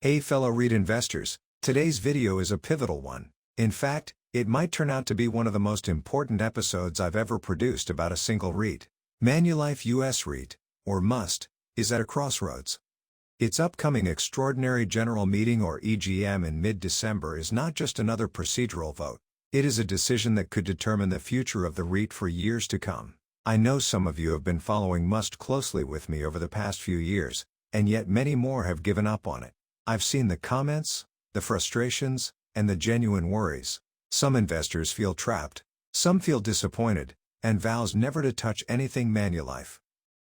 Hey fellow REIT investors, today's video is a pivotal one. In fact, it might turn out to be one of the most important episodes I've ever produced about a single REIT. Manulife US REIT, or MUST, is at a crossroads. Its upcoming Extraordinary General Meeting or EGM in mid-December is not just another procedural vote. It is a decision that could determine the future of the REIT for years to come. I know some of you have been following MUST closely with me over the past few years, and yet many more have given up on it. I've seen the comments, the frustrations, and the genuine worries. Some investors feel trapped, some feel disappointed, and vows never to touch anything Manulife.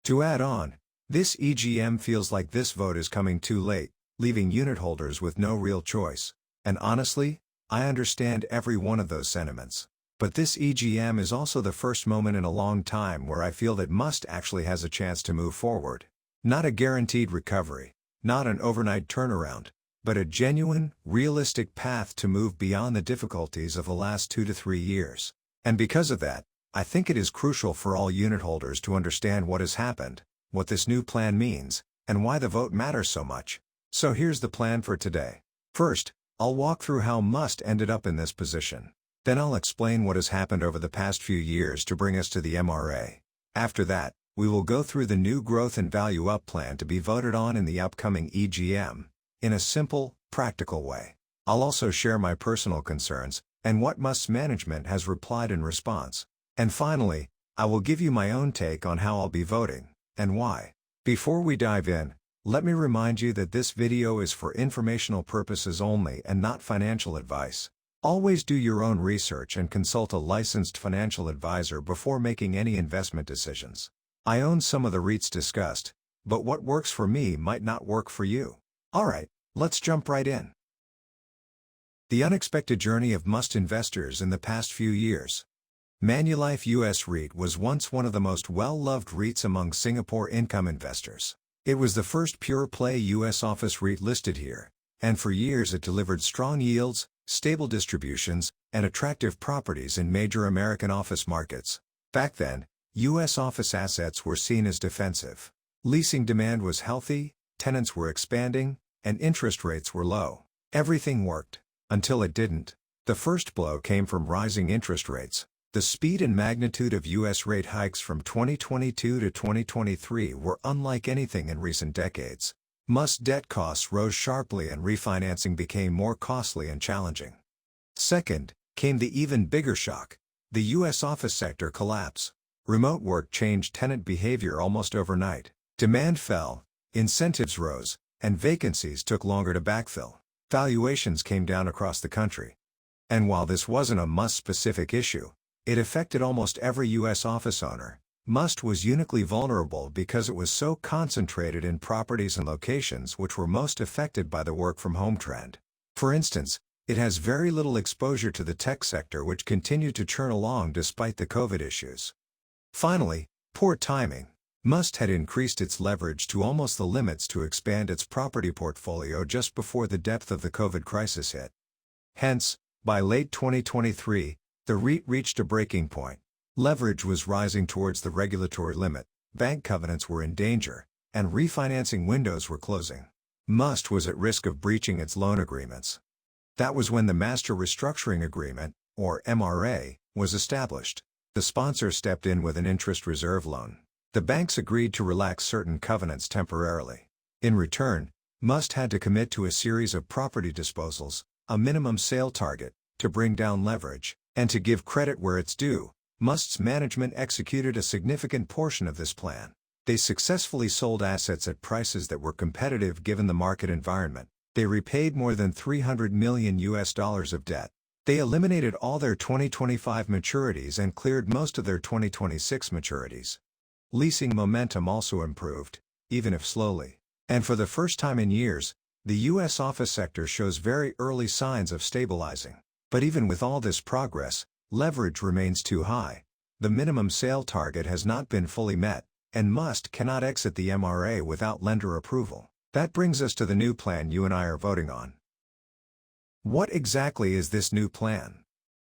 To add on, this EGM feels like this vote is coming too late, leaving unit holders with no real choice. And honestly, I understand every one of those sentiments. But this EGM is also the first moment in a long time where I feel that MUST actually has a chance to move forward. Not a guaranteed recovery, not an overnight turnaround, but a genuine, realistic path to move beyond the difficulties of the last 2 to 3 years. And because of that, I think it is crucial for all unit holders to understand what has happened, what this new plan means, and why the vote matters so much. So here's the plan for today. First, I'll walk through how MUST ended up in this position. Then I'll explain what has happened over the past few years to bring us to the MRA. After that, we will go through the new growth and value up plan to be voted on in the upcoming EGM, in a simple, practical way. I'll also share my personal concerns, and what MUST's management has replied in response. And finally, I will give you my own take on how I'll be voting, and why. Before we dive in, let me remind you that this video is for informational purposes only and not financial advice. Always do your own research and consult a licensed financial advisor before making any investment decisions. I own some of the REITs discussed, but what works for me might not work for you. Alright, let's jump right in. The unexpected journey of MUST investors in the past few years. Manulife US REIT was once one of the most well-loved REITs among Singapore income investors. It was the first pure-play US office REIT listed here, and for years it delivered strong yields, stable distributions, and attractive properties in major American office markets. Back then, U.S. office assets were seen as defensive. Leasing demand was healthy, tenants were expanding, and interest rates were low. Everything worked, until it didn't. The first blow came from rising interest rates. The speed and magnitude of U.S. rate hikes from 2022 to 2023 were unlike anything in recent decades. MUST debt costs rose sharply and refinancing became more costly and challenging. Second, came the even bigger shock. The U.S. office sector collapse. Remote work changed tenant behavior almost overnight. Demand fell, incentives rose, and vacancies took longer to backfill. Valuations came down across the country. And while this wasn't a MUST-specific issue, it affected almost every U.S. office owner. MUST was uniquely vulnerable because it was so concentrated in properties and locations which were most affected by the work-from-home trend. For instance, it has very little exposure to the tech sector, which continued to churn along despite the COVID issues. Finally, poor timing. MUST had increased its leverage to almost the limits to expand its property portfolio just before the depth of the COVID crisis hit. Hence, by late 2023, the REIT reached a breaking point. Leverage was rising towards the regulatory limit, bank covenants were in danger, and refinancing windows were closing. MUST was at risk of breaching its loan agreements. That was when the Master Restructuring Agreement, or MRA, was established. The sponsor stepped in with an interest reserve loan. The banks agreed to relax certain covenants temporarily. In return, MUST had to commit to a series of property disposals, a minimum sale target, to bring down leverage, and to give credit where it's due. MUST's management executed a significant portion of this plan. They successfully sold assets at prices that were competitive given the market environment. They repaid more than $300 million of debt. They eliminated all their 2025 maturities and cleared most of their 2026 maturities. Leasing momentum also improved, even if slowly. And for the first time in years, the U.S. office sector shows very early signs of stabilizing. But even with all this progress, leverage remains too high. The minimum sale target has not been fully met, and MUST cannot exit the MRA without lender approval. That brings us to the new plan you and I are voting on. What exactly is this new plan?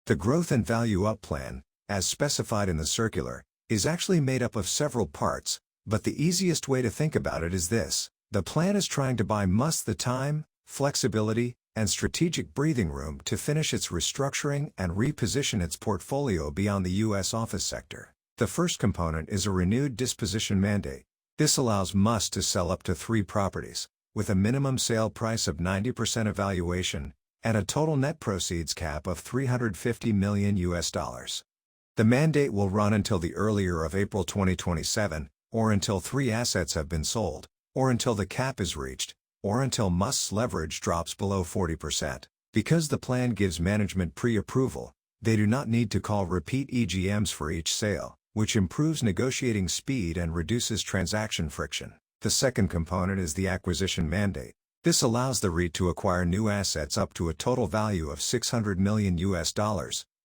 The Growth and Value Up Plan, as specified in the circular, is actually made up of several parts, but the easiest way to think about it is this. The plan is trying to buy MUST the time, flexibility, and strategic breathing room to finish its restructuring and reposition its portfolio beyond the U.S. office sector. The first component is a renewed disposition mandate. This allows MUST to sell up to 3 properties, with a minimum sale price of 90% of valuation, and a total net proceeds cap of $350 million. The mandate will run until the earlier of April 2027, or until 3 assets have been sold, or until the cap is reached, or until MUST's leverage drops below 40%. Because the plan gives management pre-approval, they do not need to call repeat EGMs for each sale, which improves negotiating speed and reduces transaction friction. The second component is the acquisition mandate. This allows the REIT to acquire new assets up to a total value of $600 million,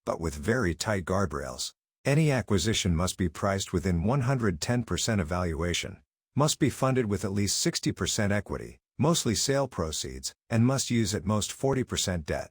but with very tight guardrails. Any acquisition must be priced within 110% of valuation, must be funded with at least 60% equity, mostly sale proceeds, and must use at most 40% debt.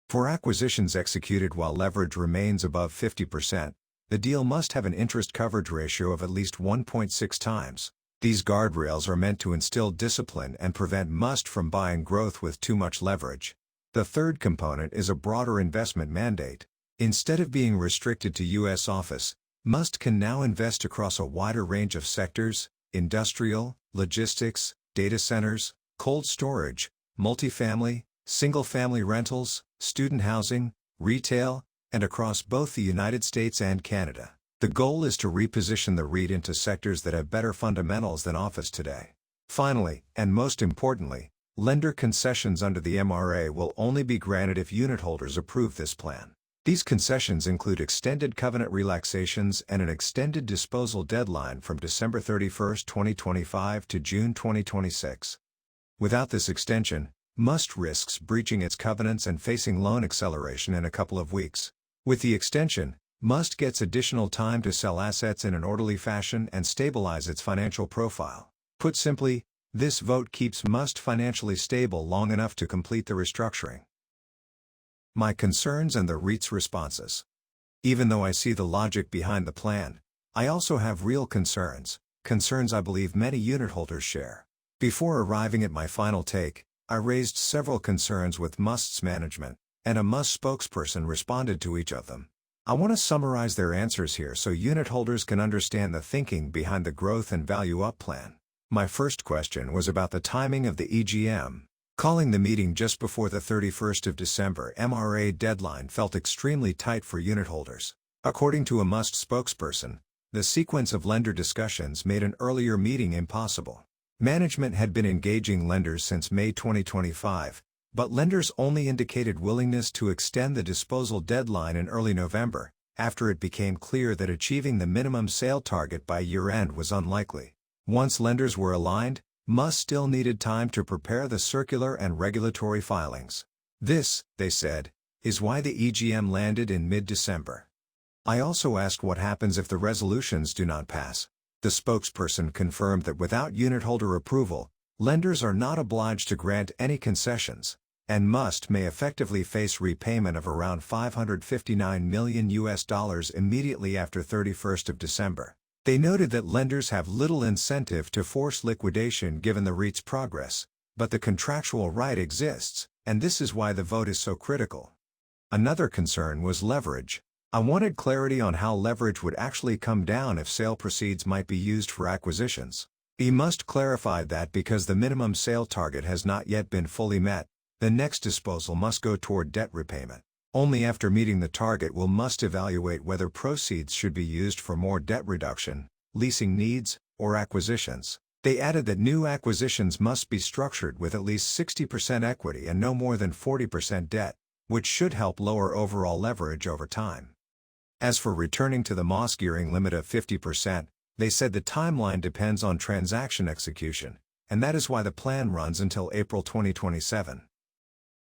For acquisitions executed while leverage remains above 50%, the deal must have an interest coverage ratio of at least 1.6 times. These guardrails are meant to instill discipline and prevent MUST from buying growth with too much leverage. The third component is a broader investment mandate. Instead of being restricted to U.S. office, MUST can now invest across a wider range of sectors: industrial, logistics, data centers, cold storage, multifamily, single-family rentals, student housing, retail, and across both the United States and Canada. The goal is to reposition the REIT into sectors that have better fundamentals than office today. Finally, and most importantly, lender concessions under the MRA will only be granted if unitholders approve this plan. These concessions include extended covenant relaxations and an extended disposal deadline from December 31, 2025 to June 2026. Without this extension, MUST risks breaching its covenants and facing loan acceleration in a couple of weeks. With the extension, MUST gets additional time to sell assets in an orderly fashion and stabilize its financial profile. Put simply, this vote keeps MUST financially stable long enough to complete the restructuring. My concerns and the REIT's responses. Even though I see the logic behind the plan, I also have real concerns I believe many unitholders share. Before arriving at my final take, I raised several concerns with MUST's management, and a MUST spokesperson responded to each of them. I want to summarize their answers here so unitholders can understand the thinking behind the growth and value up plan. My first question was about the timing of the EGM. Calling the meeting just before the 31st of December MRA deadline felt extremely tight for unitholders. According to a MUST spokesperson, the sequence of lender discussions made an earlier meeting impossible. Management had been engaging lenders since May 2025, but lenders only indicated willingness to extend the disposal deadline in early November, after it became clear that achieving the minimum sale target by year-end was unlikely. Once lenders were aligned, MUST still needed time to prepare the circular and regulatory filings. This, they said, is why the EGM landed in mid-December. I also asked what happens if the resolutions do not pass. The spokesperson confirmed that without unitholder approval, lenders are not obliged to grant any concessions, and MUST may effectively face repayment of around $559 million immediately after 31st of December. They noted that lenders have little incentive to force liquidation given the REIT's progress, but the contractual right exists, and this is why the vote is so critical. Another concern was leverage. I wanted clarity on how leverage would actually come down if sale proceeds might be used for acquisitions. MUST clarified that because the minimum sale target has not yet been fully met, the next disposal must go toward debt repayment. Only after meeting the target will MUST evaluate whether proceeds should be used for more debt reduction, leasing needs, or acquisitions. They added that new acquisitions must be structured with at least 60% equity and no more than 40% debt, which should help lower overall leverage over time. As for returning to the MUST gearing limit of 50%, they said the timeline depends on transaction execution, and that is why the plan runs until April 2027.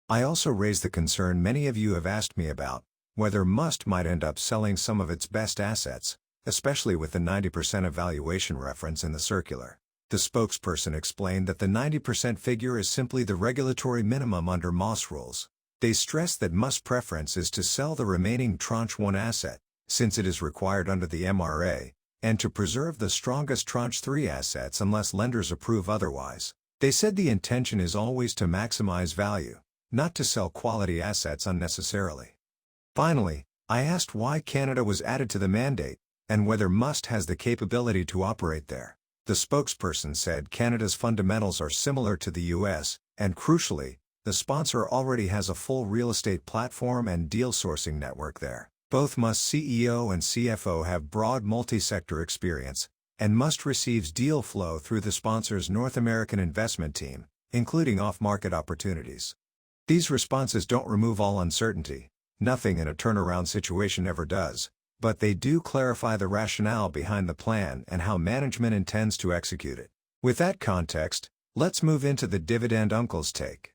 I also raised the concern many of you have asked me about, whether MUST might end up selling some of its best assets, especially with the 90% evaluation reference in the circular. The spokesperson explained that the 90% figure is simply the regulatory minimum under MUST rules. They stressed that MUST's preference is to sell the remaining Tranche 1 asset, since it is required under the MRA, and to preserve the strongest Tranche 3 assets unless lenders approve otherwise. They said the intention is always to maximize value, not to sell quality assets unnecessarily. Finally, I asked why Canada was added to the mandate, and whether MUST has the capability to operate there. The spokesperson said Canada's fundamentals are similar to the US, and crucially, the sponsor already has a full real estate platform and deal sourcing network there. Both MUST CEO and CFO have broad multi-sector experience, and MUST receives deal flow through the sponsor's North American investment team, including off-market opportunities. These responses don't remove all uncertainty. Nothing in a turnaround situation ever does, but they do clarify the rationale behind the plan and how management intends to execute it. With that context, let's move into the Dividend Uncle's take.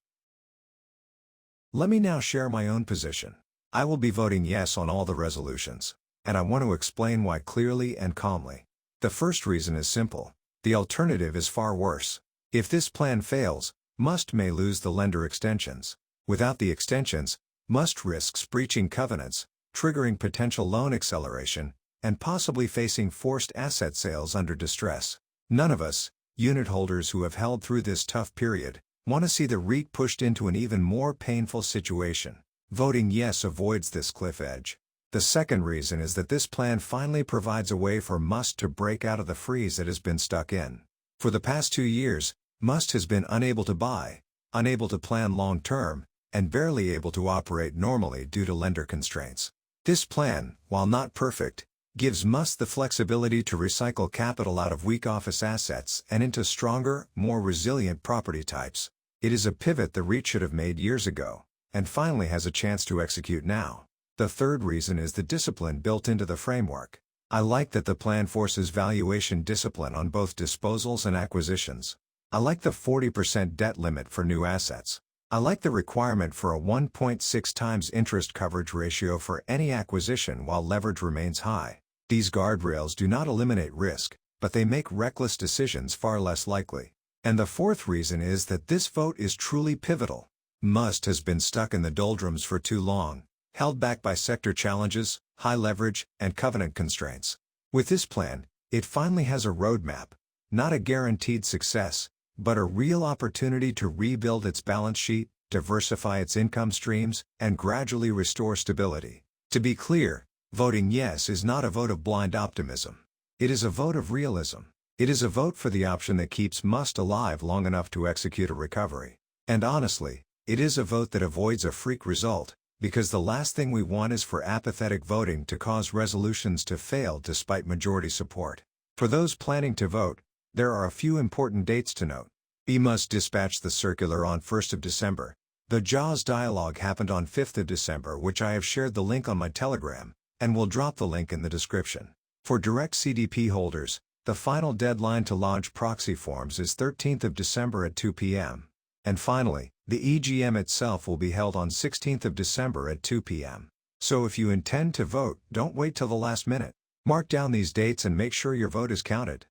Let me now share my own position. I will be voting yes on all the resolutions, and I want to explain why clearly and calmly. The first reason is simple. The alternative is far worse. If this plan fails, MUST may lose the lender extensions. Without the extensions, MUST risks breaching covenants, triggering potential loan acceleration, and possibly facing forced asset sales under distress. None of us, unit holders who have held through this tough period, want to see the REIT pushed into an even more painful situation. Voting yes avoids this cliff edge. The second reason is that this plan finally provides a way for MUST to break out of the freeze it has been stuck in. For the past 2 years, MUST has been unable to buy, unable to plan long-term, and barely able to operate normally due to lender constraints. This plan, while not perfect, gives MUST the flexibility to recycle capital out of weak office assets and into stronger, more resilient property types. It is a pivot the REIT should have made years ago, and finally has a chance to execute now. The third reason is the discipline built into the framework. I like that the plan forces valuation discipline on both disposals and acquisitions. I like the 40% debt limit for new assets. I like the requirement for a 1.6 times interest coverage ratio for any acquisition while leverage remains high. These guardrails do not eliminate risk, but they make reckless decisions far less likely. And the fourth reason is that this vote is truly pivotal. MUST has been stuck in the doldrums for too long, held back by sector challenges, high leverage, and covenant constraints. With this plan, it finally has a roadmap, not a guaranteed success, but a real opportunity to rebuild its balance sheet, diversify its income streams, and gradually restore stability. To be clear, voting yes is not a vote of blind optimism. It is a vote of realism. It is a vote for the option that keeps MUST alive long enough to execute a recovery. And honestly, it is a vote that avoids a freak result, because the last thing we want is for apathetic voting to cause resolutions to fail despite majority support. For those planning to vote, there are a few important dates to note. MUST dispatched the circular on 1st of December. The JAWS dialogue happened on 5th of December, which I have shared the link on my Telegram, and will drop the link in the description. For direct CDP holders, the final deadline to lodge proxy forms is 13th of December at 2 p.m. And finally, the EGM itself will be held on 16th of December at 2 p.m. So if you intend to vote, don't wait till the last minute. Mark down these dates and make sure your vote is counted.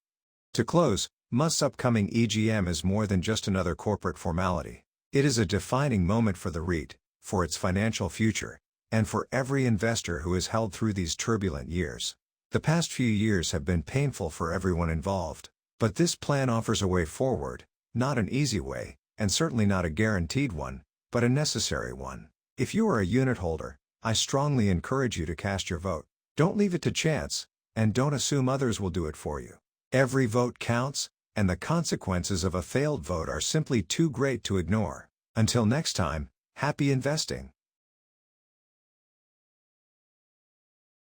To close, MUST's upcoming EGM is more than just another corporate formality. It is a defining moment for the REIT, for its financial future, and for every investor who has held through these turbulent years. The past few years have been painful for everyone involved, but this plan offers a way forward, not an easy way, and certainly not a guaranteed one, but a necessary one. If you are a unit holder, I strongly encourage you to cast your vote. Don't leave it to chance, and don't assume others will do it for you. Every vote counts, and the consequences of a failed vote are simply too great to ignore. Until next time, happy investing.